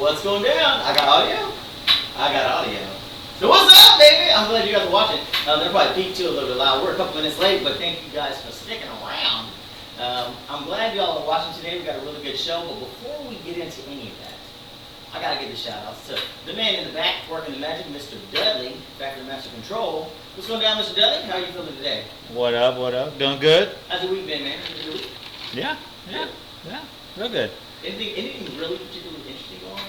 What's going down? I got audio. I got audio. So what's up, baby? I'm glad you guys are watching. They're probably peaked too a little bit loud. We're a couple minutes late, but thank you guys for sticking around. I'm glad y'all are watching today. We got a really good show, but before we get into any of that, I gotta give the shout outs to the man in the back working the magic, Mr. Dudley, Factory Master Control. What's going down, Mr. Dudley? How are you feeling today? What up, what up? Doing good? How's the week been, man? Yeah, real good. Anything really particularly interesting going on?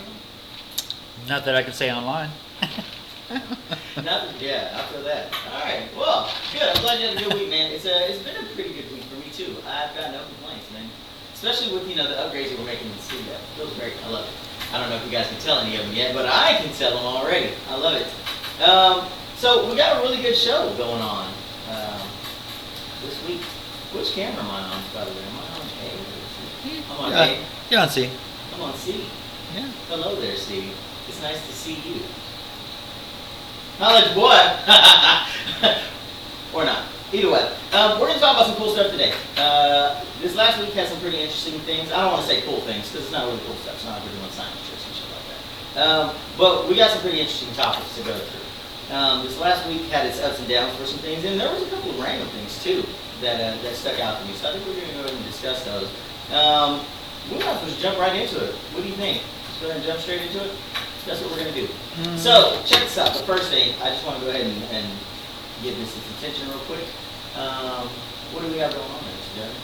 Not that I can say online. Yeah, I feel that. Alright, well, good. I'm glad you had a good week, man. It's been a pretty good week for me, too. I've got no complaints, man. Especially with, the upgrades that we're making in the studio. It feels great. I love it. I don't know if you guys can tell any of them yet, but I can tell them already. I love it. So we got a really good show going on this week. Which camera am I on, by the way? Am I on A or C? I'm on A. You're on C. I'm on C. Yeah. Hello there, C. It's nice to see you. Knowledge boy. Or not. Either way. We're going to talk about some cool stuff today. This last week had some pretty interesting things. I don't want to say cool things because it's not really cool stuff. It's not really one science tricks and shit like that. But we got some pretty interesting topics to go through. This last week had its ups and downs for some things, and there was a couple of random things too that stuck out to me. So I think we're going to go ahead and discuss those. We might just jump right into it. What do you think? Just go ahead and jump straight into it? That's what we're going to do. So, check this out. The first thing, I just want to go ahead and give this its attention real quick. What do we have going on there, Mr. Johnathan?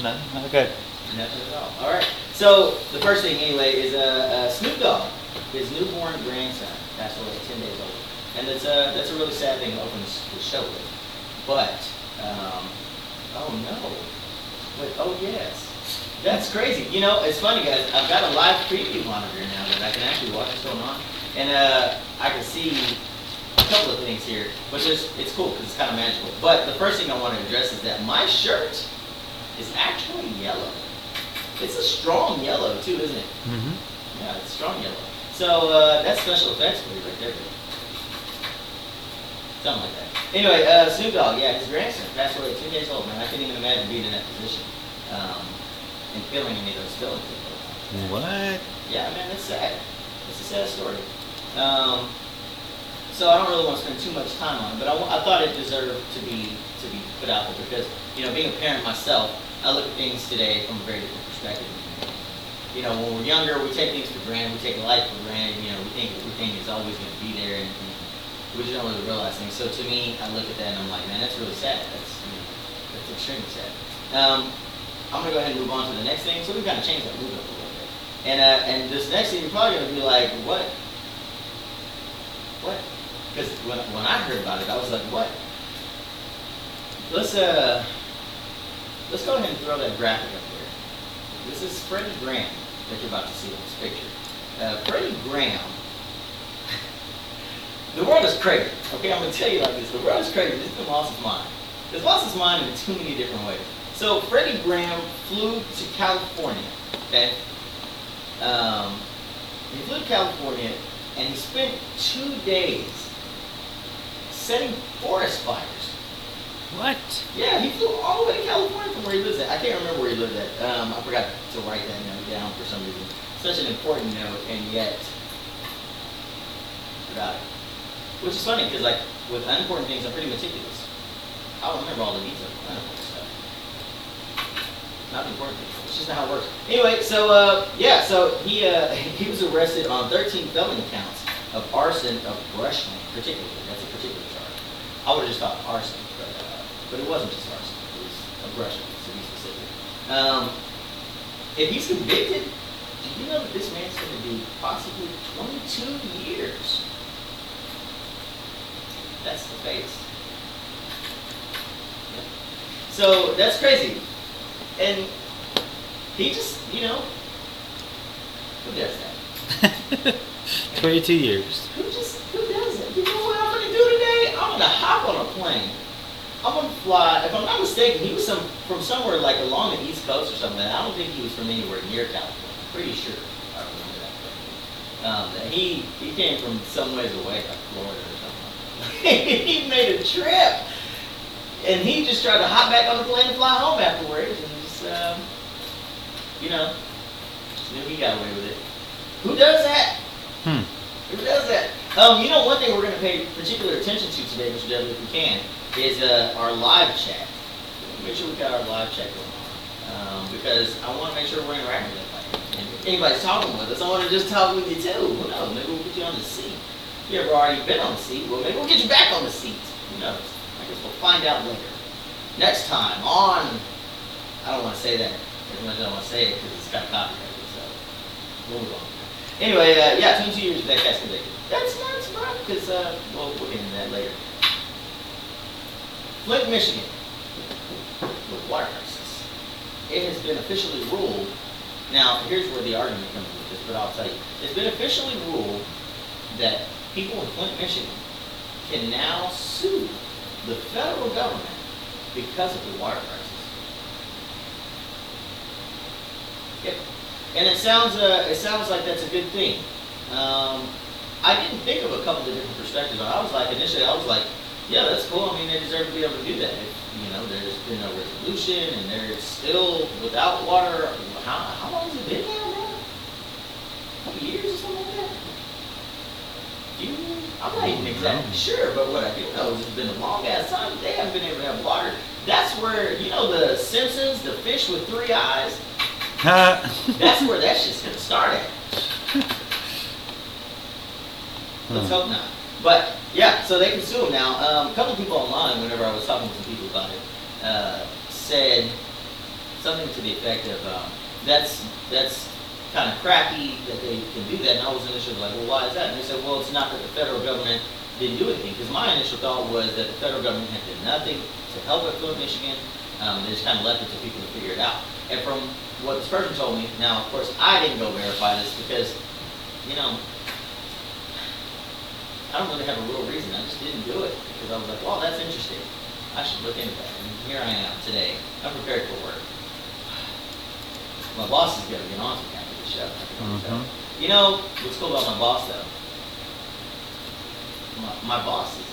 Nothing. Not good. Nothing at all. All right. So, the first thing, anyway, is Snoop Dogg, his newborn grandson, passed away at 10 days old. And that's a really sad thing to open the show with. But, oh no. Wait, oh yes. That's crazy. It's funny, guys. I've got a live preview monitor now that I can actually watch what's going on. And I can see a couple of things here. But it's cool because it's kind of magical. But the first thing I want to address is that my shirt is actually yellow. It's a strong yellow, too, isn't it? Mm-hmm. Yeah, it's strong yellow. So that's special effects for you right there. Something like that. Anyway, Snoop Dogg, yeah, his grandson passed away at 2 days old, man. I couldn't even imagine being in that position and feeling any of those feelings. What? Yeah, man, it's sad. It's a sad story. So I don't really want to spend too much time on it, but I thought it deserved to be put out there because, being a parent myself, I look at things today from a very different perspective. When we're younger, we take things for granted, we take life for granted, we think everything is always going to be there, and we just don't really realize things. So to me, I look at that and I'm like, man, that's really sad. That's extremely sad. I'm going to go ahead and move on to the next thing. So we've kind of changed that mood up a little bit. And this next thing, you're probably going to be like, what? What? Because when I heard about it, I was like, what? Let's go ahead and throw that graphic up there. This is Freddie Graham that you're about to see in this picture. Freddie Graham. The world is crazy. Okay, I'm going to tell you like this. The world is crazy. This has lost its mind. It's lost its mind in too many different ways. So Freddie Graham flew to California. Okay, he flew to California and he spent 2 days setting forest fires. What? Yeah, he flew all the way to California from where he lives at. I can't remember where he lived at. I forgot to write that note down for some reason. Such an important note, and yet forgot it. Which is funny because, like, with unimportant things, I'm pretty meticulous. I don't remember all the details of unimportant stuff. Not the important things. It's just not how it works. Anyway, so so he was arrested on 13 felony counts of arson of brushland, particularly. That's a particular charge. I would have just thought arson, but it wasn't just arson. It was a brushland, to be specific. If he's convicted, do you know that this man's going to do possibly 22 years? That's the face. Yep. So that's crazy. And he just, who does that? 22 years. Who does it? You know what I'm going to do today? I'm going to hop on a plane. I'm going to fly. If I'm not mistaken, he was from somewhere like along the East Coast or something. I don't think he was from anywhere near California. I'm pretty sure. I remember that. That he came from some ways away, like Florida or something. He made a trip, and he just tried to hop back on the plane and fly home afterwards, and just, just knew he got away with it. Who does that? Hmm. Who does that? One thing we're going to pay particular attention to today, Mr. W, if we can, is our live chat. Make sure we got our live chat going on. Because I want to make sure we're interacting with everybody. And if anybody's talking with us, I want to just talk with you too. Who knows? Maybe we'll get you on the seat. If you ever already been on the seat, well, maybe we'll get you back on the seat. Who knows? I guess we'll find out later. Next time on, I don't want to say that as much as I want to say it because it's got copyrighted, so we'll move on. Anyway, 22 years of that cat's convicted. That's nuts, bro, because, we'll get into that later. Flint, Michigan, with water crisis. It has been officially ruled, now here's where the argument comes with this, but I'll tell you. It's been officially ruled that people in Flint, Michigan can now sue the federal government because of the water crisis. Yep. And it sounds like that's a good thing. I didn't think of a couple of different perspectives. Initially I was like, yeah, that's cool. I mean, they deserve to be able to do that. If, there's been no resolution and they're still without water. How long has it been now, bro? A couple years or something like that? I'm not even exactly sure, but what I do know is it's been a long ass time they haven't been able to have water. That's where, the Simpsons, the fish with 3 eyes, that's where that shit's gonna start at. Let's hope not. But yeah, so they can sue them now. A couple of people online, whenever I was talking to some people about it, said something to the effect of, that's kind of crappy that they can do that. And I was initially like, well, why is that? And they said, well, it's not that the federal government didn't do anything. Because my initial thought was that the federal government had done nothing to help at Flint, Michigan. They just kind of left it to people to figure it out. And from what this person told me, now, of course, I didn't go verify this because, I don't really have a real reason. I just didn't do it because I was like, well, that's interesting. I should look into that. And here I am today. I'm prepared for work. My boss is going to get on to me after the show. What's cool about my boss, though? My boss is,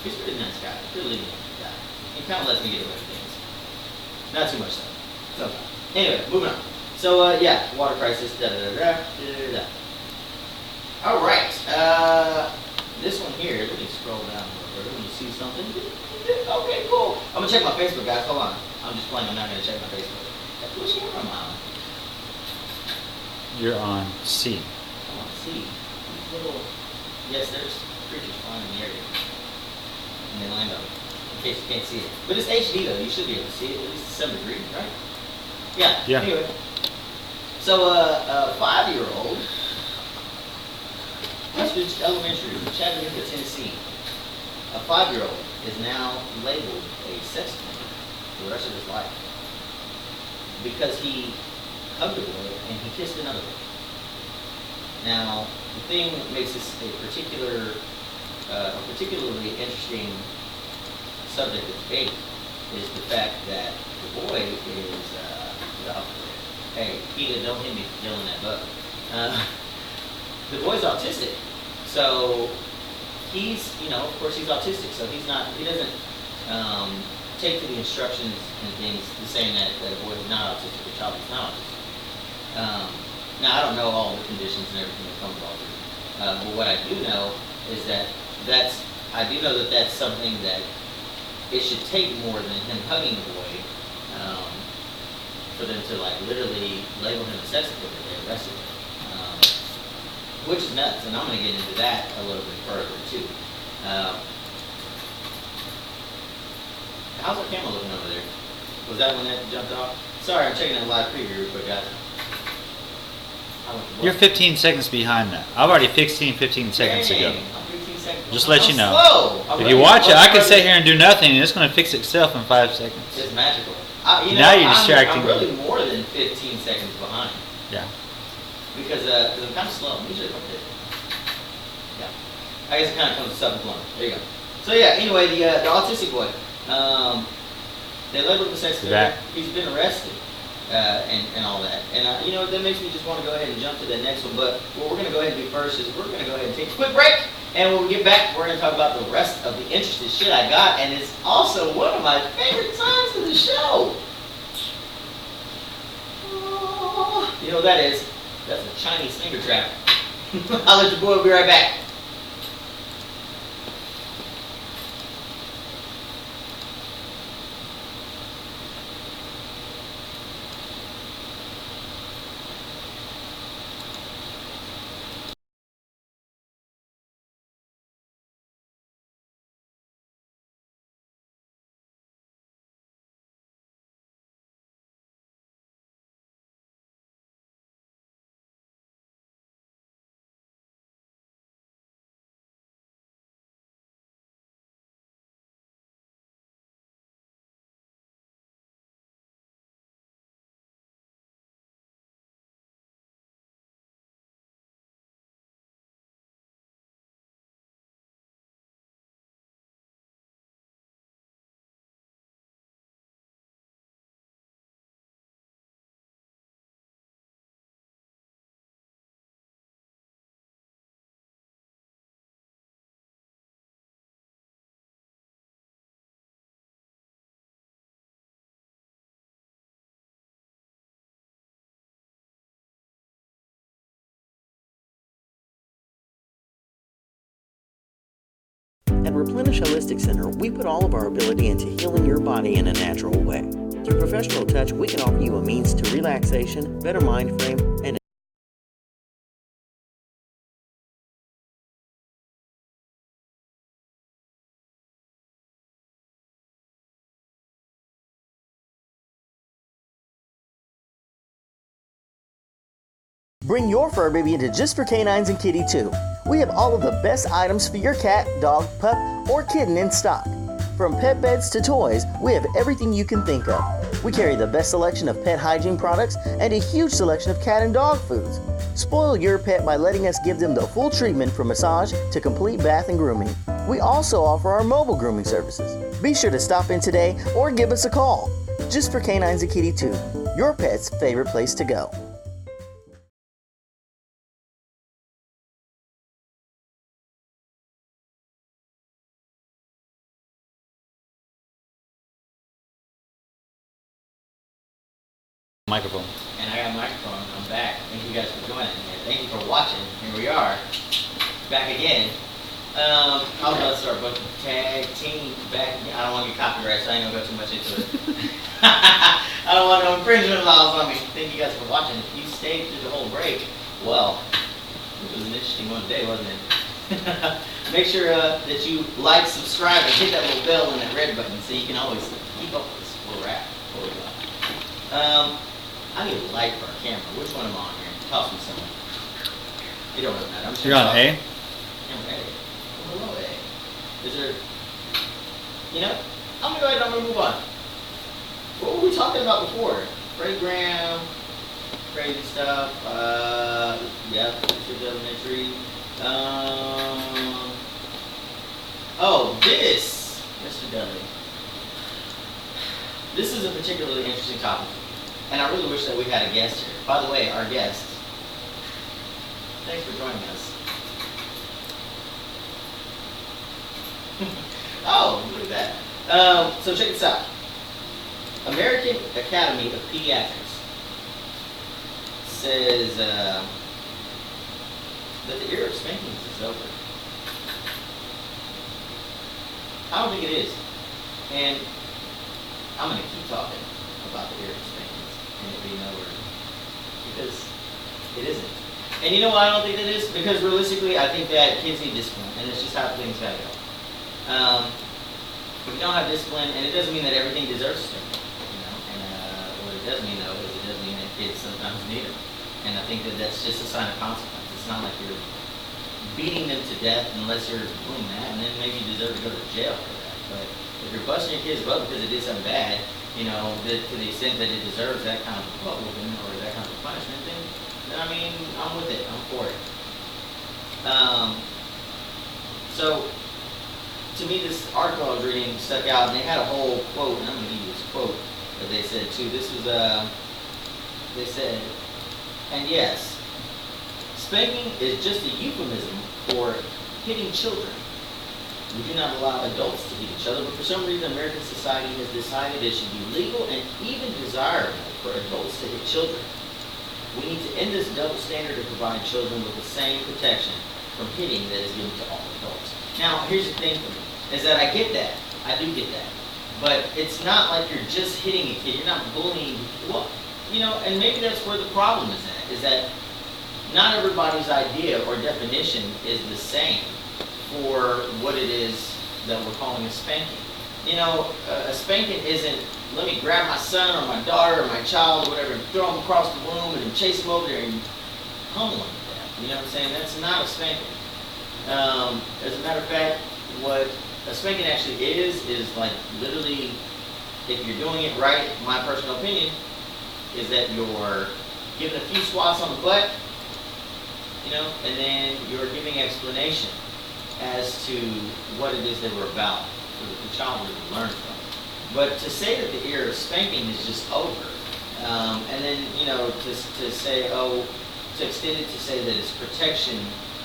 he's a pretty nice guy. Really nice guy. He kind of lets me get away with things. Not too much, though. So, anyway, moving on. So, water crisis, da-da-da-da. All right, this one here, let me scroll down a little bit. Let me see something. Okay, cool. I'm gonna check my Facebook, guys. Hold on. I'm just playing. I'm not gonna check my Facebook. Which camera am I on? You're on C. I'm on C. Yes, there's creatures flying in the area. And they land on it, in case you can't see it. But it's HD though. You should be able to see it. At least to some degree, right? Yeah. Anyway. So, a 5-year-old. Westridge Elementary, Chattanooga, Tennessee. A 5-year-old is now labeled a sex offender for the rest of his life because he hugged a boy and he kissed another boy. Now, the thing that makes this a particularly interesting subject of debate is the fact that the boy is, hey, Keita, don't hit me for killing that bug. The boy's autistic, so he's, of course he's autistic, so he doesn't take to the instructions and things saying that a boy is not autistic, a child is not autistic. Now, I don't know all the conditions and everything that comes with autism, but what I do know is that's something that it should take more than him hugging a boy for them to literally label him a sex offender. They arrested him. Which is nuts, and I'm going to get into that a little bit further, too. How's our camera looking over there? Was that one that jumped off? Sorry, I'm checking that live preview real quick, guys. You're 15 seconds behind that. I've already 15 seconds ago. I'm 15 seconds. Just let you know. Slow. If you watch it, I could sit here and do nothing, and it's going to fix itself in 5 seconds. It's magical. Now you're distracting I'm really more than 15 seconds behind. Yeah. Because I'm kind of slow. I'm usually like this. Yeah. I guess it kind of comes to self-employment. There you go. So yeah, anyway, the autistic boy, they labeled him a sex offender. He's been arrested and all that. And that makes me just want to go ahead and jump to the next one. But what we're going to go ahead and do first is we're going to go ahead and take a quick break. And when we get back, we're going to talk about the rest of the interesting shit I got. And it's also one of my favorite times of the show. You know what that is? That's a Chinese finger trap. I'll let the boy be right back. At Replenish Holistic Center, we put all of our ability into healing your body in a natural way. Through professional touch, we can offer you a means to relaxation, better mind frame, and bring your fur baby into Just for Canines and Kitty too. We have all of the best items for your cat, dog, pup, or kitten in stock. From pet beds to toys, we have everything you can think of. We carry the best selection of pet hygiene products and a huge selection of cat and dog foods. Spoil your pet by letting us give them the full treatment from massage to complete bath and grooming. We also offer our mobile grooming services. Be sure to stop in today or give us a call. Just for Canines and Kitty too, your pet's favorite place to go. Microphone. And I got a microphone. I'm back. Thank you guys for joining. And thank you for watching. Here we are, back again. I was about to start booking tag team back. I don't want to get copyright, so I ain't gonna go too much into it. I don't want no infringement laws on me. Thank you guys for watching. If you stayed through the whole break, well, it was an interesting one today, wasn't it? Make sure that you like, subscribe, and hit that little bell and that red button so you can always keep up with us where we're at. Where we go. I need a light for our camera. Which one am I on here? Toss me someone. It don't really matter. I'm just You're on A? Camera A. Oh, below A. Is there... You know, I'm going to go ahead and I'm going to move on. What were we talking about before? Freddie Graham, crazy stuff. Yeah, Mr. Elementary. Oh, this, Mr. Dudley. This is a particularly interesting topic. And I really wish that we had a guest here. By the way, our guest, thanks for joining us. Oh, look at that. So check this out. American Academy of Pediatrics says that the era of spankings is over. I don't think it is. And I'm going to keep talking about the era of spankings. And it being over, because it isn't. And you know why I don't think it is? Because realistically, I think that kids need discipline, and it's just how things gotta go. If you don't have discipline, and it doesn't mean that everything deserves a spanking, you know. And what it does mean, though, is it does mean that kids sometimes need them, and I think that that's just a sign of consequence. It's not like you're beating them to death unless you're doing that, and then maybe you deserve to go to jail for that. But if you're busting your kid's butt because they did something bad, you know, to the extent that it deserves that kind of a butt whooping or that kind of a punishment, then I mean, I'm with it. I'm for it. So, to me, this article I was reading stuck out, and they had a whole quote, and I'm going to give you this quote that they said too. This was, they said, and yes, spanking is just a euphemism for hitting children. We do not allow adults to hit each other, but for some reason American society has decided it should be legal and even desirable for adults to hit children. We need to end this double standard to provide children with the same protection from hitting that is given to all adults. Now, here's the thing for me, is that I get that. I do get that. But it's not like you're just hitting a kid. You're not bullying. Well, you know, and maybe that's where the problem is at, is that not everybody's idea or definition is the same for what it is that we're calling a spanking. You know, a spanking isn't, let me grab my son or my daughter or my child or whatever and throw them across the room and chase them over there and pummel them to death. You know what I'm saying? That's not a spanking. As a matter of fact, what a spanking actually is like literally, if you're doing it right, my personal opinion, is that you're giving a few swats on the butt, you know, and then you're giving explanation as to what it is they were about for the child to learn from. But to say that the era of spanking is just over, and then, you know, to say, oh, to extend it to say that it's protection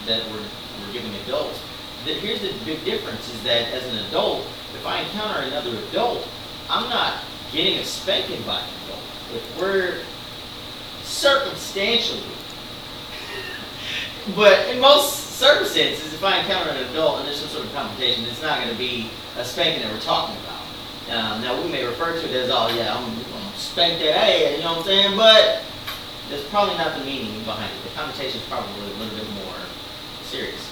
that we're giving adults, that here's the big difference is that as an adult, if I encounter another adult, I'm not getting a spanking by an adult. If we're circumstantially, but in most circumstances, if I encounter an adult and there's some sort of confrontation, it's not going to be a spanking that we're talking about. Now, we may refer to it as, oh yeah, I'm going to spank that ass, you know what I'm saying? But that's probably not the meaning behind it. The connotation is probably a little bit more serious.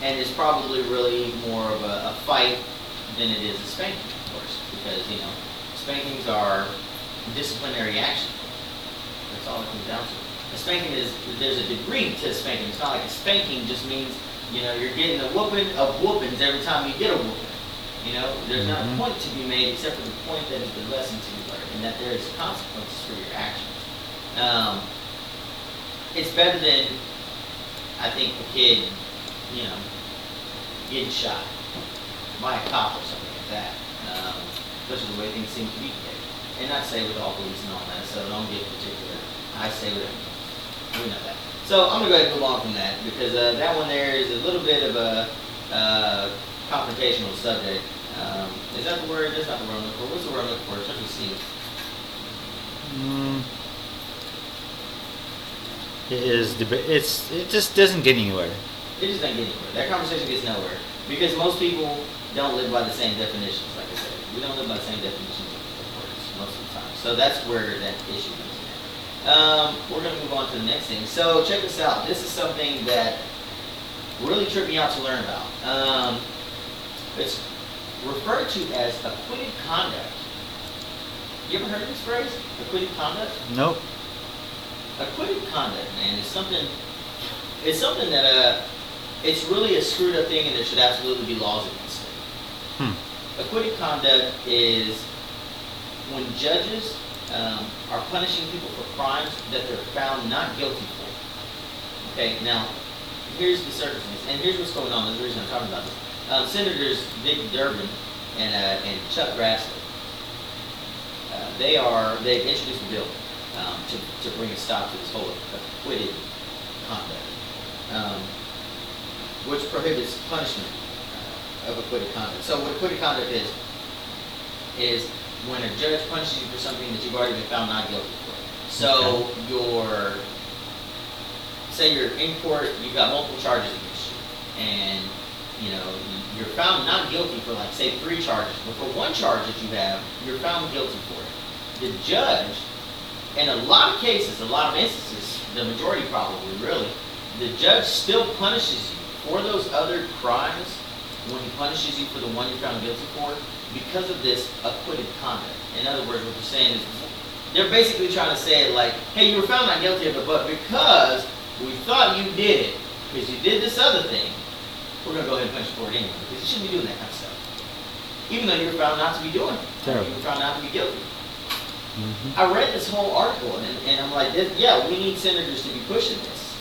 And it's probably really more of a fight than it is a spanking, of course, because, you know, spankings are disciplinary action. That's all it comes down to. A spanking is, there's a degree to spanking. It's not like a spanking just means, you know, you're getting a whooping of whoopings every time you get a whooping. You know, there's not a point to be made except for the point that is the lesson to be learned, and that there is consequences for your actions. It's better than, I think, a kid, you know, getting shot by a cop or something like that, especially the way things seem to be today. And not say with all police and all that, so don't get particular. I say whatever. We know that. So I'm going to go ahead and move on from that, because that one there is a little bit of a confrontational subject. Is that the word? That's not the word I'm looking for. What's the word I'm looking for? It's something to see. It just doesn't get anywhere. It just doesn't get anywhere. That conversation gets nowhere, because most people don't live by the same definitions, like I said. We don't live by the same definitions of words most of the time. So that's where that issue comes in. We're going to move on to the next thing. So check this out. This is something that really tripped me out to learn about. It's referred to as acquitted conduct. You ever heard of this phrase? Acquitted conduct? Nope. Acquitted conduct, man, is something. It's something that it's really a screwed up thing, and there should absolutely be laws against it. Acquitted conduct is when judges are punishing people for crimes that they're found not guilty for. Okay, now here's the circumstance, and here's what's going on. There's a reason I'm talking about this. Senators Dick Durbin and Chuck Grassley, they've introduced a bill to bring a stop to this whole acquitted conduct, which prohibits punishment of acquitted conduct. So what acquitted conduct is when a judge punishes you for something that you've already been found not guilty for. So say you're in court, you've got multiple charges against you, and you know you're found not guilty for, like, say 3 charges, but for 1 charge that you have, you're found guilty for it. The judge, in a lot of cases, a lot of instances, the majority probably really, the judge still punishes you for those other crimes when he punishes you for the one you're found guilty for, because of this acquitted conduct. In other words, what they're saying is, they're basically trying to say, like, hey, you were found not guilty of it, but because we thought you did it, because you did this other thing, we're going to go ahead and punish you for it anyway, because you shouldn't be doing that kind of stuff. Even though you were found not to be doing it. Terrible. You were found not to be guilty. I read this whole article, and I'm like, yeah, we need senators to be pushing this.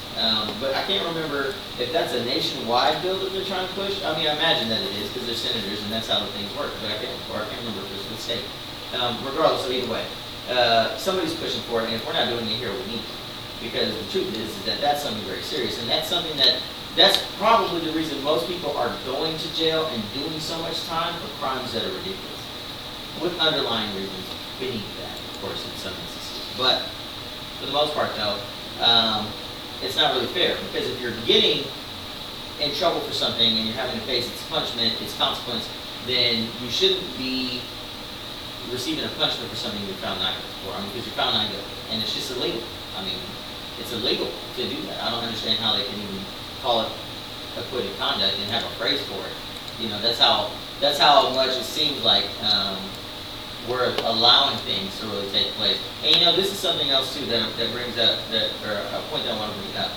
But I can't remember if that's a nationwide bill that they're trying to push. I mean, I imagine that it is, because they're senators, and that's how the things work. But I can't remember if it's the state. Regardless of either way, somebody's pushing for it, and if we're not doing it here, we need to. Because the truth is that that's something very serious, and that's something that's probably the reason most people are going to jail and doing so much time for crimes that are ridiculous, with underlying reasons beneath that, of course, in some instances. But For the most part, though, it's not really fair, because if you're getting in trouble for something and you're having to face its punishment, its consequence, then you shouldn't be receiving a punishment for something you're found not guilty for. I mean, because you're found not guilty, and it's just illegal. I mean, it's illegal to do that. I don't understand how they can even call it acquitted conduct and have a phrase for it. You know, that's how much it seems like we're allowing things to really take place. And you know, this is something else too that brings up or a point that I want to bring up.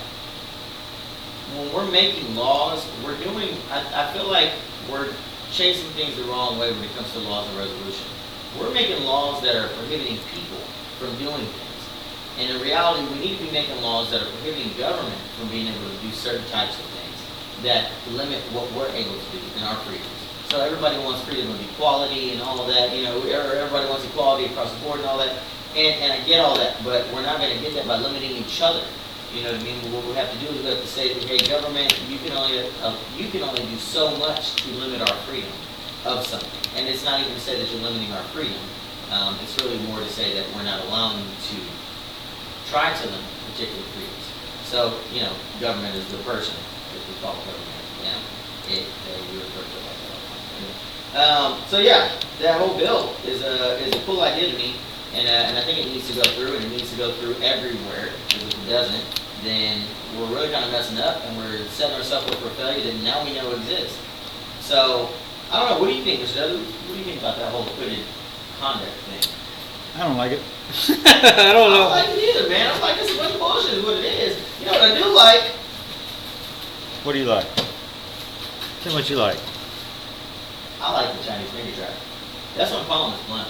When we're making laws, I feel like we're chasing things the wrong way when it comes to laws and resolution. We're making laws that are prohibiting people from doing things. And in reality, we need to be making laws that are prohibiting government from being able to do certain types of things that limit what we're able to do in our freedoms. So everybody wants freedom of equality and all of that, you know, everybody wants equality across the board and all that. And I get all that, but we're not going to get that by limiting each other. You know what I mean? What we have to do is we have to say, hey, government, you can only do so much to limit our freedom of something. And it's not even to say that you're limiting our freedom. It's really more to say that we're not allowing you to try to limit particular freedoms. So, you know, government is the person, if we call it government. You know, we refer to it like that all the time. So yeah, that whole bill is a cool idea to me. And I think it needs to go through, and it needs to go through everywhere. Because if it doesn't, then we're really kind of messing up, and we're setting ourselves up for failure that now we know exists. So, I don't know, what do you think, Mr. W? What do you think about that whole acquitted conduct thing? I don't like it. I don't know. I don't like it either, man. I'm like, this is a bunch of bullshit is what it is. You know what I do like? What do you like? Tell me what you like. I like the Chinese finger trap. That's what I'm calling this blunt.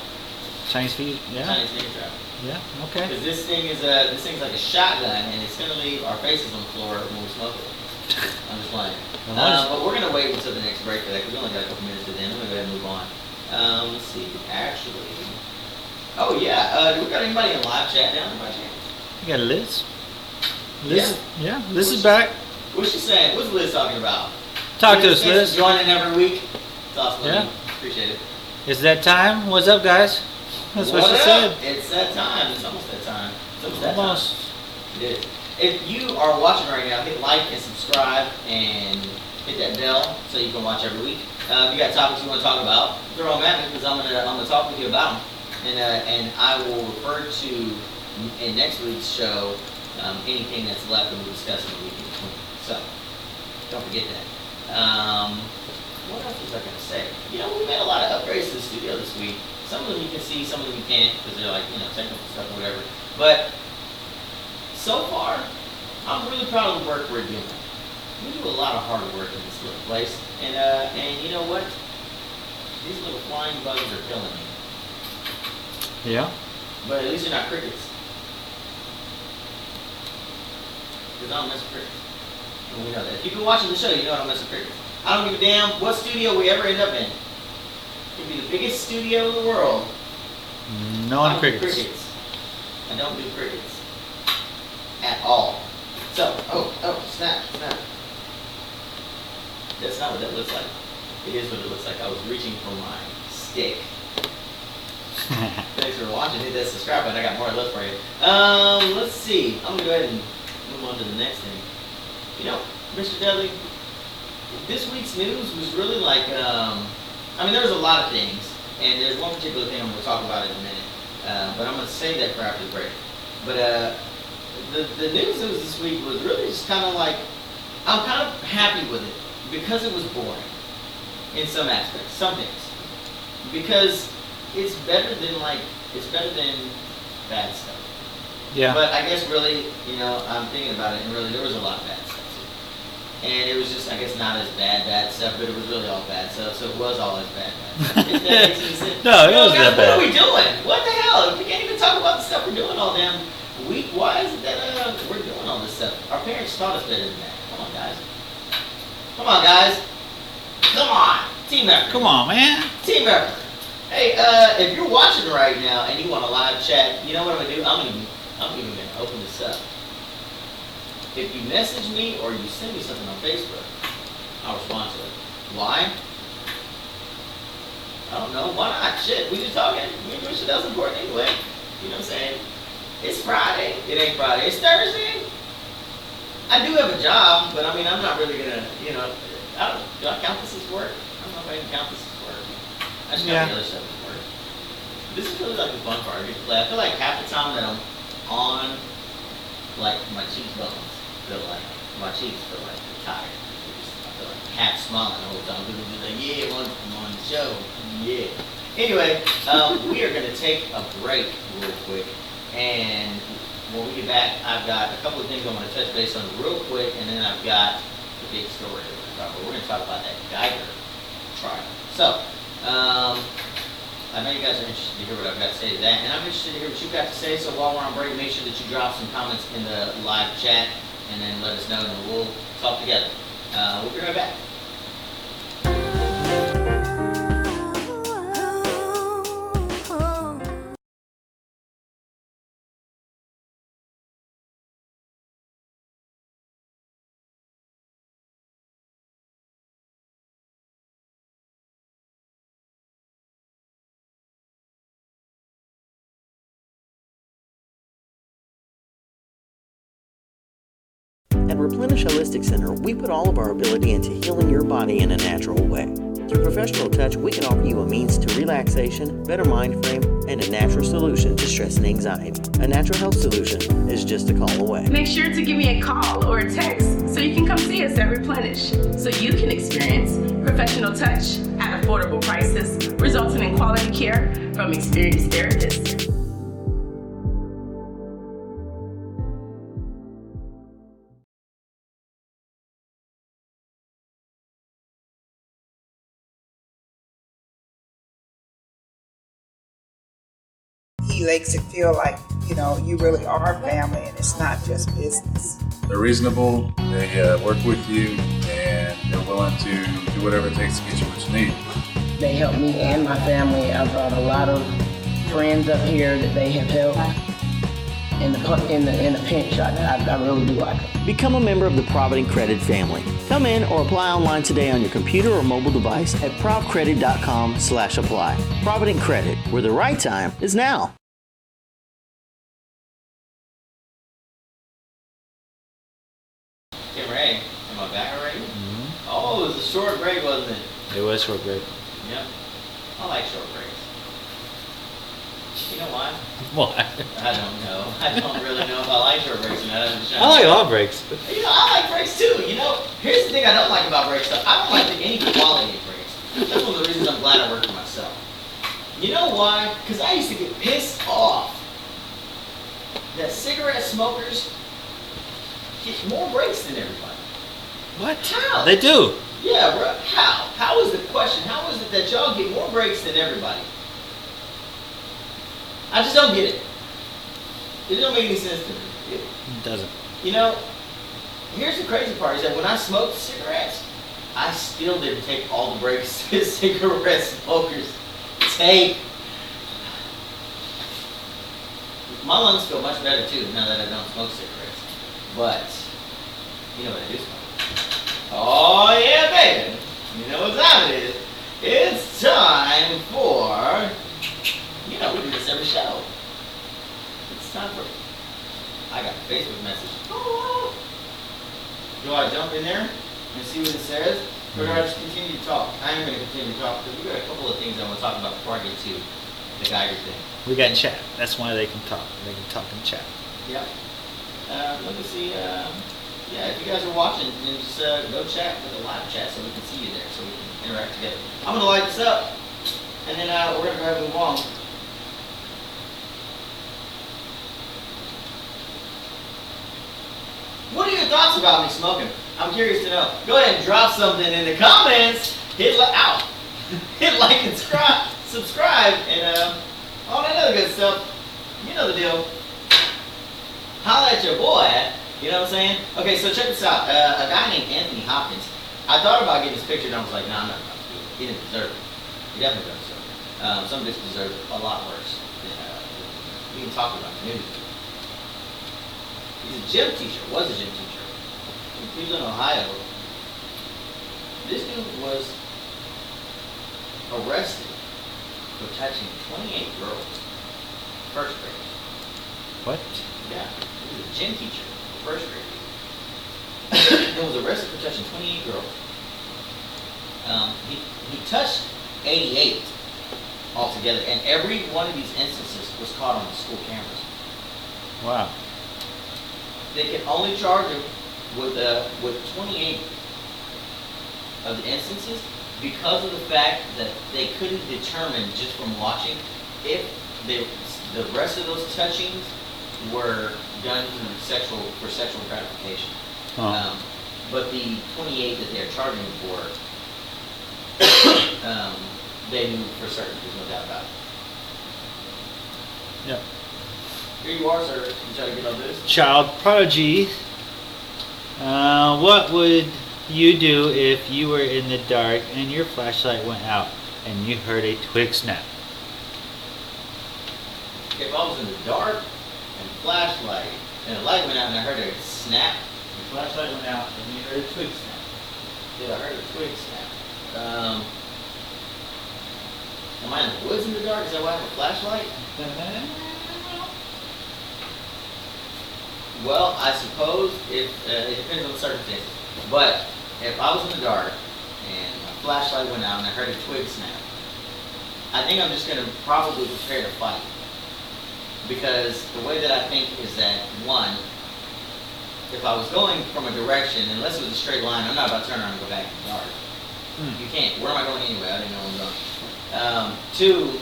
Chinese food? Yeah. Chinese finger trap. Yeah. Okay. Because this thing's like a shotgun, and it's gonna leave our faces on the floor when we smoke it. I'm just playing. But we're gonna wait until the next break for that, because we only got a couple minutes to the end. I'm gonna go ahead and move on. Let's see. Actually, oh yeah. Do we got anybody in live chat down by chance? You got Liz. Liz. Yeah. Liz is back. What's she saying? What's Liz talking about? Talk to us, Liz. Joining every week. It's awesome. Yeah. Appreciate it. It's that time. What's up, guys? That's what she said. It's that time. It's almost that time. It's almost that Almost. time. It is. If you are watching right now, hit like and subscribe and hit that bell so you can watch every week. If you got topics you want to talk about, throw them at me, because I'm gonna talk with you about them, and I will refer to in next week's show anything that's left and we'll discuss in the week in between. So don't forget that. What else was I gonna say? You know, we made a lot of upgrades to the studio this week. Some of them you can see, some of them you can't, because they're like, you know, technical stuff or whatever. But so far, I'm really proud of the work we're doing. We do a lot of hard work in this little place, and you know what? These little flying bugs are killing me. Yeah. But at least they're not crickets. Because I don't mess with crickets. And we know that. If you've been watching the show, you know I don't mess with crickets. I don't give a damn what studio we ever end up in. It could be the biggest studio in the world. No one crickets. crickets. I don't do crickets. At all. So, snap. That's not what that looks like. It is what it looks like. I was reaching for my stick. Thanks for watching. Hit that subscribe button. I got more left for you. Let's see. I'm going to go ahead and move on to the next thing. You know, Mr. Dudley, this week's news was really like, I mean, there was a lot of things, and there's one particular thing I'm going to talk about in a minute, but I'm going to save that for after the break. But the news this week was really just kind of like, I'm kind of happy with it, because it was boring in some aspects, some things. Because it's better than bad stuff. Yeah. But I guess really, you know, I'm thinking about it, and really there was a lot of bad stuff too. And it was just, I guess, not as bad stuff, but it was really all bad stuff, so it was all as bad stuff. If that makes any sense. No, it You know, wasn't guys, that bad. What are we doing? What the hell? We can't even talk about the stuff we're doing all damn week. Why is it that we're doing all this stuff? Our parents taught us better than that. Come on, guys. Come on, guys. Come on. Team effort. Come on, man. Team effort. Hey, if you're watching right now and you want a live chat, you know what I'm gonna do? I'm even gonna open this up. If you message me or you send me something on Facebook, I'll respond to it. Why? I don't know. Why not? Shit, we just talking. We wish that was important anyway. You know what I'm saying? It's Friday. It ain't Friday. It's Thursday. I do have a job, but I mean, I'm not really gonna, you know, do I count this as work? I don't know if I can count this as work. I just count the other stuff as work. This is really like the fun part. I get to play. I feel like half the time that I'm on, like my cheekbones feel like, my cheeks feel like they're tired. I feel like half smiling the whole time. People be like, yeah, once I'm on the show, yeah. Anyway, we are gonna take a break real quick, and when we get back, I've got a couple of things I want to touch base on real quick, and then I've got the big story that we're going to talk about. We're going to talk about that Geiger trial. So, I know you guys are interested to hear what I've got to say to that, and I'm interested to hear what you've got to say, so while we're on break, make sure that you drop some comments in the live chat, and then let us know, and we'll talk together. We'll be right back. At Replenish Holistic Center, we put all of our ability into healing your body in a natural way. Through professional touch, we can offer you a means to relaxation, better mind frame, and a natural solution to stress and anxiety. A natural health solution is just a call away. Make sure to give me a call or a text so you can come see us at Replenish, so you can experience professional touch at affordable prices, resulting in quality care from experienced therapists. He makes it feel like, you know, you really are family and it's not just business. They're reasonable, they work with you, and they're willing to do whatever it takes to get you what you need. They help me and my family. I've brought a lot of friends up here that they have helped in the pinch. I really do like it. Become a member of the Provident Credit family. Come in or apply online today on your computer or mobile device at provcredit.com/apply. Provident Credit, where the right time is now. Tim Ray, am I back already? Mm-hmm. Oh, it was a short break, wasn't it? It was short break. Yep. I like short breaks. You know why? Why? I don't know. I don't really know if I like short breaks or not. I like all breaks. But You know, I like breaks too. You know, here's the thing I don't like about breaks. Though. I don't like the inequality of breaks. That's one of the reasons I'm glad I work for myself. You know why? Because I used to get pissed off that cigarette smokers get more breaks than everybody. what? How? They do. Yeah, bro. How? How is the question? How is it that y'all get more breaks than everybody? I just don't get it. It don't make any sense to me. It doesn't. You know, here's the crazy part is that when I smoked cigarettes, I still didn't take all the breaks that cigarette smokers take. My lungs feel much better too now that I don't smoke cigarettes. But, you know what I do smoke? Oh yeah, baby. You know what time it is. It's time for, you know, we do this every show. It's time for, I got a Facebook message. Oh. Do I jump in there and see what it says? Or do I just continue to talk? I am going to continue to talk because we've got a couple of things I want to talk about before I get to the Geiger thing. We got chat. That's why they can talk. They can talk and chat. Yep. Let me see. Yeah, if you guys are watching, then just go chat with the live chat so we can see you there, so we can interact together. I'm going to light this up, and then we're going to go ahead and move on. What are your thoughts about me smoking? I'm curious to know. Go ahead and drop something in the comments. Hit like and subscribe, and all that other good stuff. You know the deal. Holla at your boy. You know what I'm saying? Okay, so check this out. A guy named Anthony Hopkins. I thought about getting his picture, and I was like, nah, I'm not about to do it. He didn't deserve it. He definitely doesn't deserve it. Some bitches deserve a lot worse than being talked about in the news. He's a gym teacher, was a gym teacher in Cleveland, Ohio. This dude was arrested for touching 28 girls, first graders. What? Yeah, he was a gym teacher, first grade. And was arrested for touching 28 girls. He touched 88 altogether, and every one of these instances was caught on the school cameras. Wow. They can only charge him with 28 of the instances because of the fact that they couldn't determine just from watching if the rest of those touchings were done for sexual gratification. Huh. But the 28 that they're charging him for, they knew for certain. There's no doubt about it. Yep. Here you are, sir. You try to get on this. Child prodigy. What would you do if you were in the dark and your flashlight went out and you heard a twig snap? If I was in the dark and flashlight and the light went out and I heard a snap, the flashlight went out and you heard a twig snap. Yeah, I heard a twig snap. Am I in the woods in the dark? Is that why I have a flashlight? Well, I suppose it depends on the circumstances. But if I was in the dark and my flashlight went out and I heard a twig snap, I think I'm just going to probably prepare to fight. Because the way that I think is that, one, if I was going from a direction, unless it was a straight line, I'm not about to turn around and go back in the dark. You can't. Where am I going anyway? I didn't know where I'm going. Two,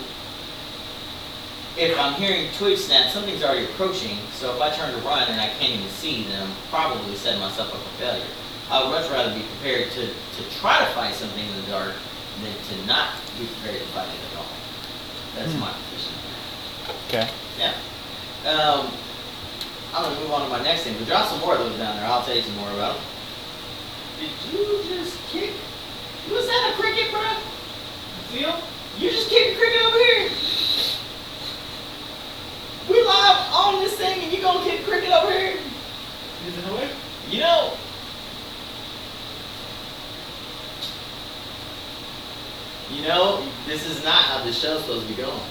if I'm hearing twig snap, something's already approaching, so if I turn to run and I can't even see, then I'm probably setting myself up for failure. I would much rather be prepared to try to fight something in the dark than to not be prepared to fight it at all. That's my position. Okay. Yeah. I'm going to move on to my next thing. We'll drop some more of those down there. I'll tell you some more about them. Did you just kick? Was that a cricket, bro? Phil? You just kicked a cricket over here? We live on this thing and you gonna kick a cricket over here? Is it away? You know, this is not how the show's supposed to be going.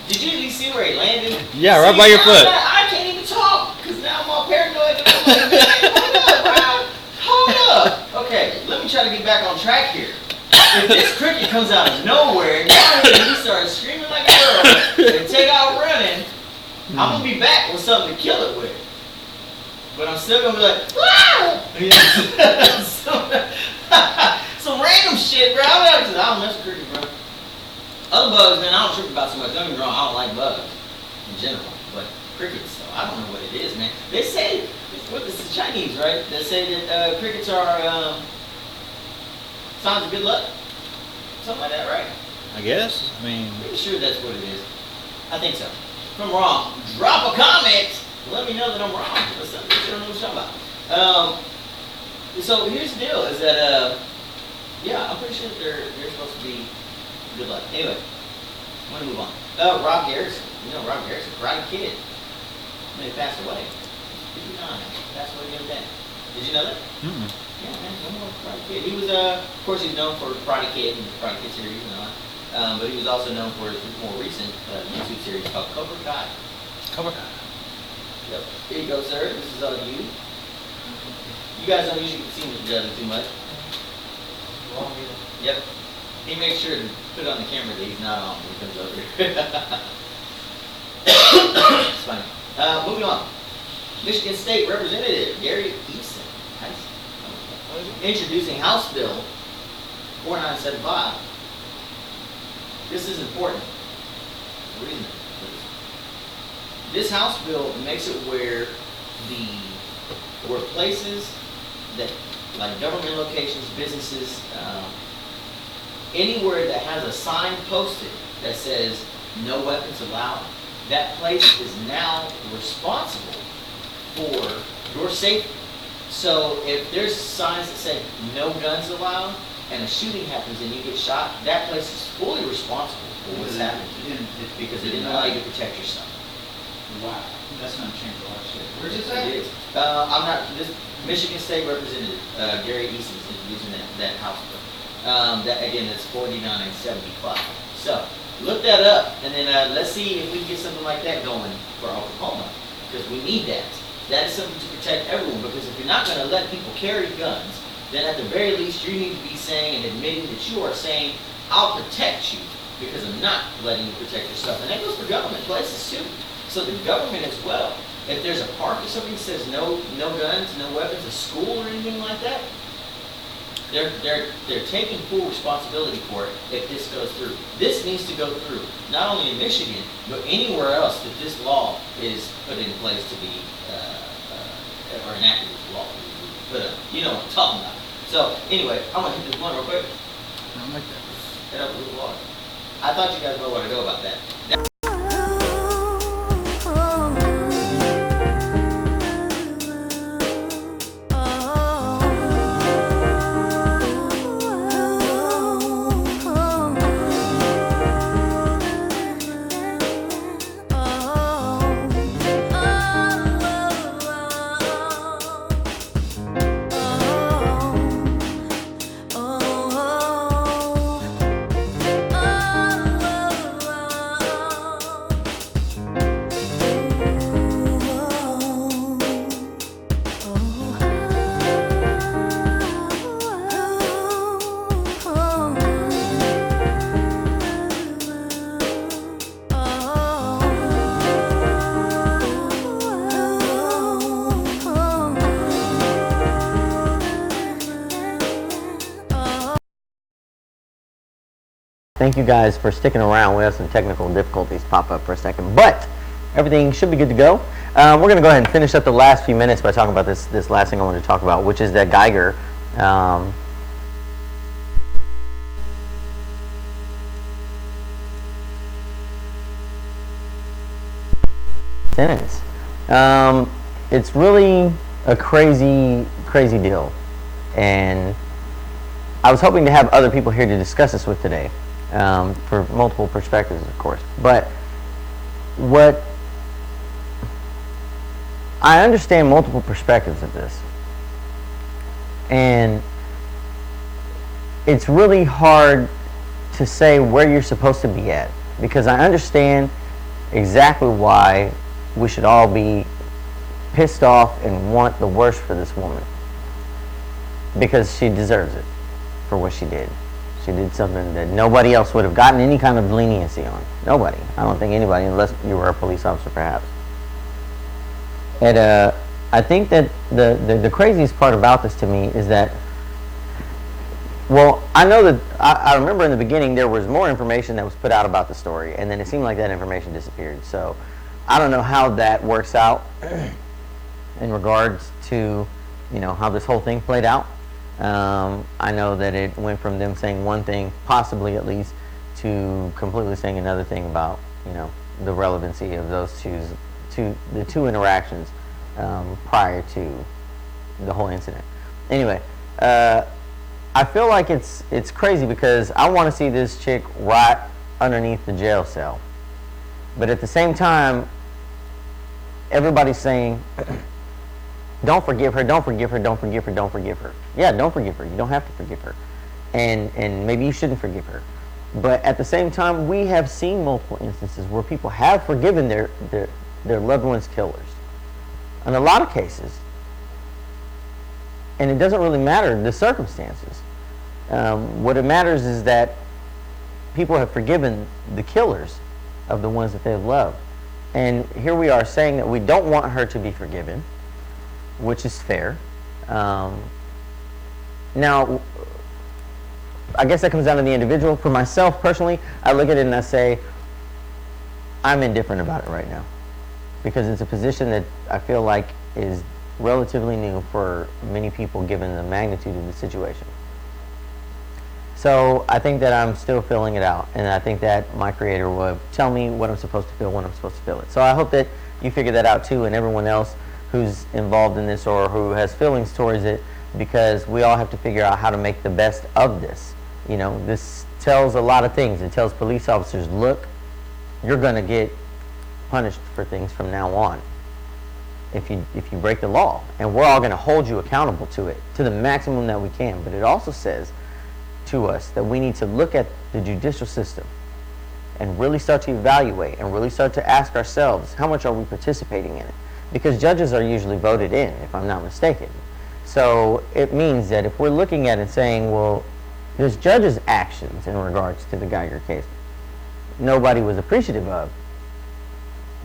Did you at least see where he landed? Yeah, right by your foot. I can't even talk because now I'm all paranoid. And I'm like, man, hold up, bro. Hold up. Okay, let me try to get back on track here. If this cricket comes out of nowhere and you start screaming like a girl and take out running, I'm going to be back with something to kill it with. But I'm still going to be like, ah! Some random shit, bro. I don't mess with crickets, bro. Other bugs, man, I don't trip about so much. Don't get me wrong, I don't like bugs in general. But crickets, though, I don't know what it is, man. They say, this is Chinese, right? They say that crickets are signs of good luck. Something like that, right? I guess. I mean, Pretty sure that's what it is. I think so. If I'm wrong, drop a comment. Let me know that I'm wrong. Or something. I don't know what you're talking about. So here's the deal: is that yeah, I'm pretty sure that they're supposed to be good luck. Anyway, I'm gonna move on. Rob Garrison. You know Rob Garrison, Karate Kid. When he passed away, 59. Passed away the other day. Did you know that? mm-mm. Yeah, man, no more Karate Kid. He was, of course, he's known for Karate Kid and the Karate Kid series and all. But he was also known for his more recent YouTube series called Cobra Kai. Cobra Kai. Yep. Here you go, sir. This is all you. You guys don't usually see each other too much. Yep. He makes sure to put on the camera that he's not on when he comes over here. It's funny. Moving on. Michigan State Representative Gary Easton. Introducing House Bill 4975. This is important. The reason this House bill makes it where places that, like government locations, businesses, anywhere that has a sign posted that says no weapons allowed, that place is now responsible for your safety. So if there's signs that say no guns allowed and a shooting happens and you get shot, that place is fully responsible for what's happening because it didn't allow you to protect yourself. Wow, that's gonna change a lot of shit. Where's this It at? is. This Michigan State Representative Gary Easton is using that House bill. That again, that's $49.75. So look that up, and then let's see if we can get something like that going for Oklahoma, because we need that. That is something to protect everyone, because if you're not going to let people carry guns, then at the very least you need to be saying and admitting that you are saying, I'll protect you because I'm not letting you protect yourself. And that goes for government places too. So the government as well. If there's a park or something that says no guns, no weapons, a school or anything like that, they're taking full responsibility for it if this goes through. This needs to go through, not only in Michigan, but anywhere else that this law is put in place to be, or enacted as law. But you know what I'm talking about. So anyway, I'm gonna hit this one real quick. I like that. Head up with the water. I thought you guys know where to go about that. Thank you guys for sticking around. We have some technical difficulties pop up for a second, but everything should be good to go. We're going to go ahead and finish up the last few minutes by talking about this last thing I wanted to talk about, which is that Geiger sentence. It's really a crazy deal, and I was hoping to have other people here to discuss this with today, for multiple perspectives, of course. But what I understand multiple perspectives of this, and it's really hard to say where you're supposed to be at, because I understand exactly why we should all be pissed off and want the worst for this woman, because she deserves it for what she did. She did something that nobody else would have gotten any kind of leniency on. Nobody. I don't think anybody, unless you were a police officer, perhaps. And I think that the craziest part about this to me is that, well, I know that I remember in the beginning there was more information that was put out about the story, and then it seemed like that information disappeared. So I don't know how that works out in regards to, you know, how this whole thing played out. I know that it went from them saying one thing, possibly at least, to completely saying another thing about, you know, the relevancy of those the two interactions prior to the whole incident. Anyway, I feel like it's crazy, because I want to see this chick rot underneath the jail cell, but at the same time, everybody's saying, don't forgive her, don't forgive her, don't forgive her, don't forgive her. Yeah, don't forgive her. You don't have to forgive her. And maybe you shouldn't forgive her. But at the same time, we have seen multiple instances where people have forgiven their loved ones' killers. In a lot of cases. And it doesn't really matter the circumstances. What it matters is that people have forgiven the killers of the ones that they've loved. And here we are saying that we don't want her to be forgiven, which is fair. Now, I guess that comes down to the individual. For myself, personally, I look at it and I say, I'm indifferent about it right now, because it's a position that I feel like is relatively new for many people given the magnitude of the situation. So I think that I'm still filling it out, and I think that my creator will tell me what I'm supposed to feel when I'm supposed to feel it. So I hope that you figure that out too, and everyone else who's involved in this or who has feelings towards it, because we all have to figure out how to make the best of this. You know, this tells a lot of things. It tells police officers, look, you're going to get punished for things from now on if you break the law, and we're all going to hold you accountable to it to the maximum that we can. But it also says to us that we need to look at the judicial system and really start to evaluate and really start to ask ourselves, how much are we participating in it? Because judges are usually voted in, if I'm not mistaken. So it means that if we're looking at it saying, well, there's judges' actions in regards to the Geiger case nobody was appreciative of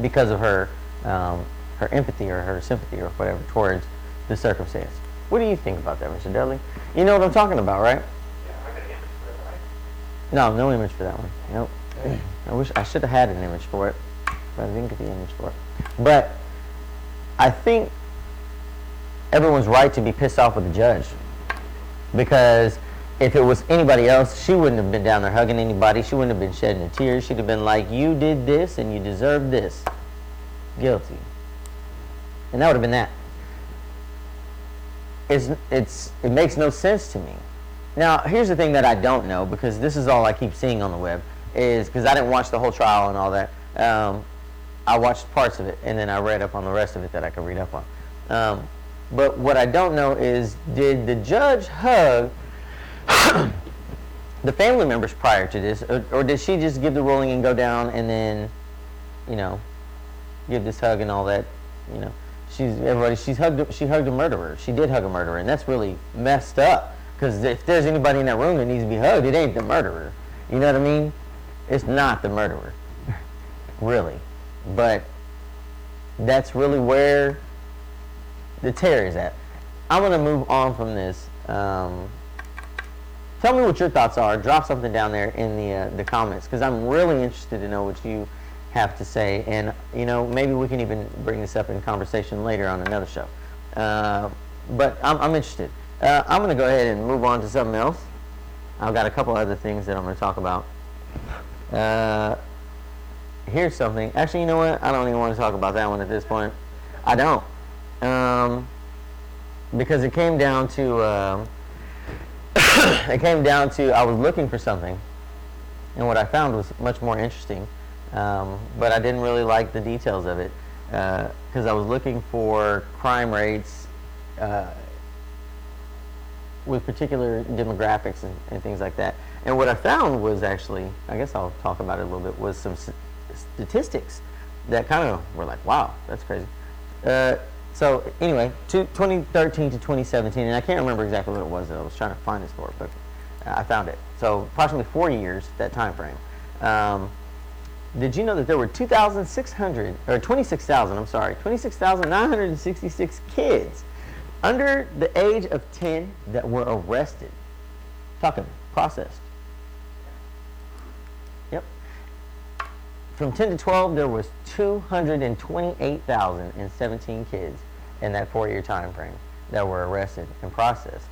because of her her empathy or her sympathy or whatever towards the circumstance. What do you think about that, Mr. Dudley? You know what I'm talking about, right? No image for that one. Nope. I wish I should have had an image for it, but I didn't get the image for it. But I think everyone's right to be pissed off with the judge, because if it was anybody else, she wouldn't have been down there hugging anybody. She wouldn't have been shedding a tear. She'd have been like, you did this and you deserve this. Guilty. And that would have been that. It makes no sense to me. Now, here's the thing that I don't know, because this is all I keep seeing on the web, is because I didn't watch the whole trial and all that. I watched parts of it, and then I read up on the rest of it that I could read up on. But what I don't know is, did the judge hug the family members prior to this, or did she just give the ruling and go down and then, give this hug and all that? She hugged a murderer. She did hug a murderer, and that's really messed up. Because if there's anybody in that room that needs to be hugged, it ain't the murderer. You know what I mean? It's not the murderer, really. But that's really where the tear is at. I'm going to move on from this. Tell me what your thoughts are. Drop something down there in the comments, because I'm really interested to know what you have to say. And, maybe we can even bring this up in conversation later on another show. But I'm interested. I'm going to go ahead and move on to something else. I've got a couple other things that I'm going to talk about. Here's something. Actually, you know what? I don't even want to talk about that one at this point. I don't. Because it came down to, I was looking for something, and what I found was much more interesting, but I didn't really like the details of it, because I was looking for crime rates with particular demographics and things like that. And what I found was actually, I guess I'll talk about it a little bit, was some statistics that kind of were like, wow, that's crazy. So anyway, 2013 to 2017, and I can't remember exactly what it was that I was trying to find this for, but I found it. So approximately 4 years, that time frame. Did you know that there were 26,966 kids under the age of 10 that were arrested? Talkin, processed. Yep. From 10 to 12, there was 228,017 kids in that 4-year time frame that were arrested and processed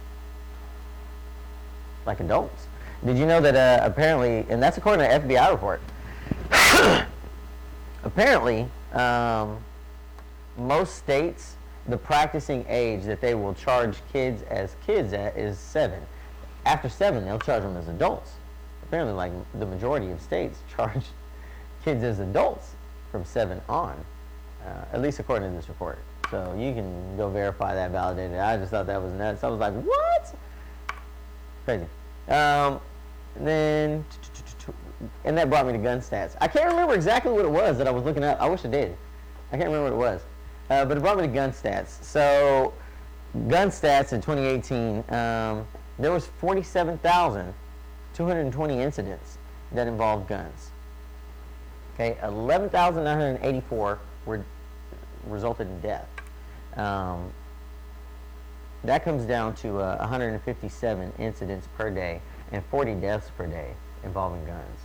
like adults. Did you know that apparently, and that's according to an FBI report, apparently most states, the practicing age that they will charge kids at is 7. After 7, they'll charge them as adults. Apparently, like the majority of states charge kids as adults from 7 on, at least according to this report. So you can go verify that, validate it. I just thought that was nuts. I was like, what? Crazy. Then, and that brought me to gun stats. I can't remember exactly what it was that I was looking up. I wish I did. I can't remember what it was. But it brought me to gun stats. So, gun stats in 2018, there was 47,220 incidents that involved guns. Okay, 11,984 resulted in death. That comes down to 157 incidents per day and 40 deaths per day involving guns.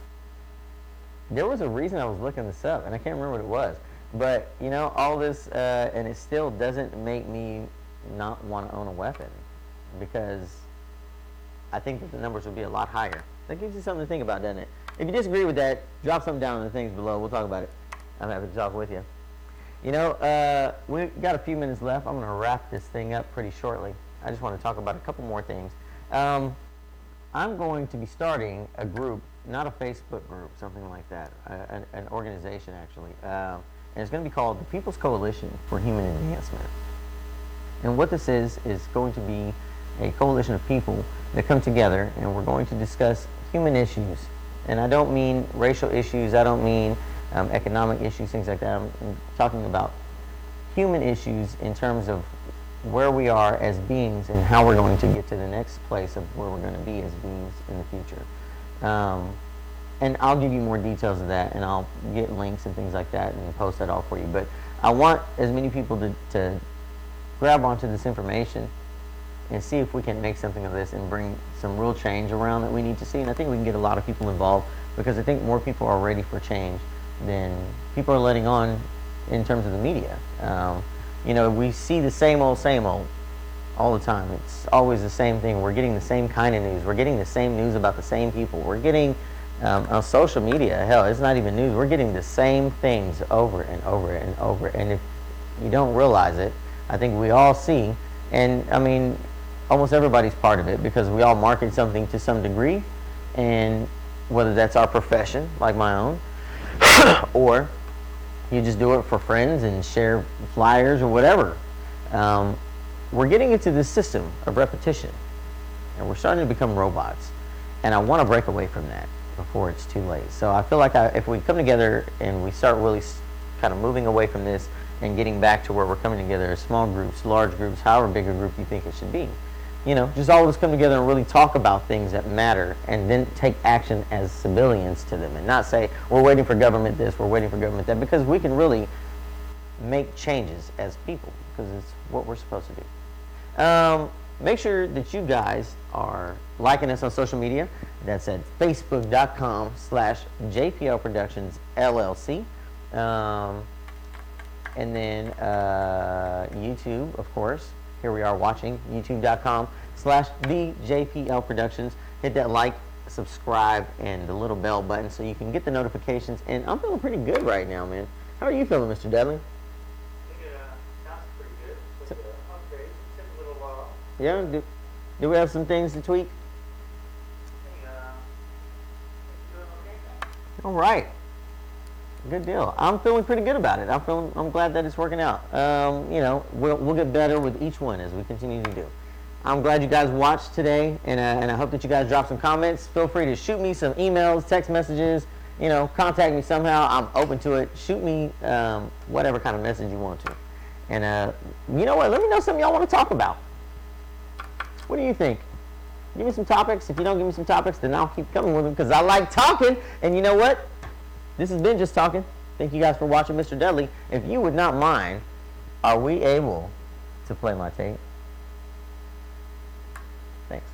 There was a reason I was looking this up, and I can't remember what it was. But, all this, and it still doesn't make me not want to own a weapon, because I think that the numbers would be a lot higher. That gives you something to think about, doesn't it? If you disagree with that, drop something down in the things below. We'll talk about it. I'm happy to talk with you. We've got a few minutes left. I'm going to wrap this thing up pretty shortly. I just want to talk about a couple more things. I'm going to be starting a group, not a Facebook group, something like that, an organization actually. And it's going to be called the People's Coalition for Human Advancement. And what this is going to be a coalition of people that come together, and we're going to discuss human issues. And I don't mean racial issues, I don't mean economic issues, things like that. I'm talking about human issues in terms of where we are as beings and how we're going to get to the next place of where we're going to be as beings in the future. And I'll give you more details of that, and I'll get links and things like that and post that all for you. But I want as many people to grab onto this information and see if we can make something of this and bring some real change around that we need to see. And I think we can get a lot of people involved, because I think more people are ready for change than people are letting on in terms of the media. You know, we see the same old all the time. It's always the same thing. We're getting the same kind of news. We're getting the same news about the same people. We're getting on social media, hell, it's not even news. We're getting the same things over and over and over. And if you don't realize it, I think we all see, and I mean, almost everybody's part of it, because we all market something to some degree, and whether that's our profession, like my own, or you just do it for friends and share flyers or whatever. We're getting into this system of repetition, and we're starting to become robots. And I want to break away from that before it's too late. So I feel like if we come together and we start really kind of moving away from this and getting back to where we're coming together as small groups, large groups, however big a group you think it should be, you know, just all of us come together and really talk about things that matter, and then take action as civilians to them, and not say we're waiting for government this, we're waiting for government that, because we can really make changes as people, because it's what we're supposed to do. Make sure that you guys are liking us on social media. That's at facebook.com/JPL Productions LLC. And then YouTube, of course. Here we are watching, youtube.com/TheJPL Productions. Hit that like, subscribe, and the little bell button so you can get the notifications. And I'm feeling pretty good right now, man. How are you feeling, Mr. Dudley? I think it sounds pretty good with the upgrade. It took a little while. Yeah, do we have some things to tweak? All right, good deal. I'm feeling pretty good about it. I'm glad that it's working out. You know, we'll get better with each one as we continue to do. I'm glad you guys watched today, and I hope that you guys drop some comments. Feel free to shoot me some emails, text messages. You know, contact me somehow. I'm open to it. Shoot me whatever kind of message you want to. And you know what? Let me know something y'all want to talk about. What do you think? Give me some topics. If you don't give me some topics, then I'll keep coming with them, because I like talking. And you know what? This has been Just Talking. Thank you guys for watching, Mr. Dudley. If you would not mind, are we able to play my tape? Thanks.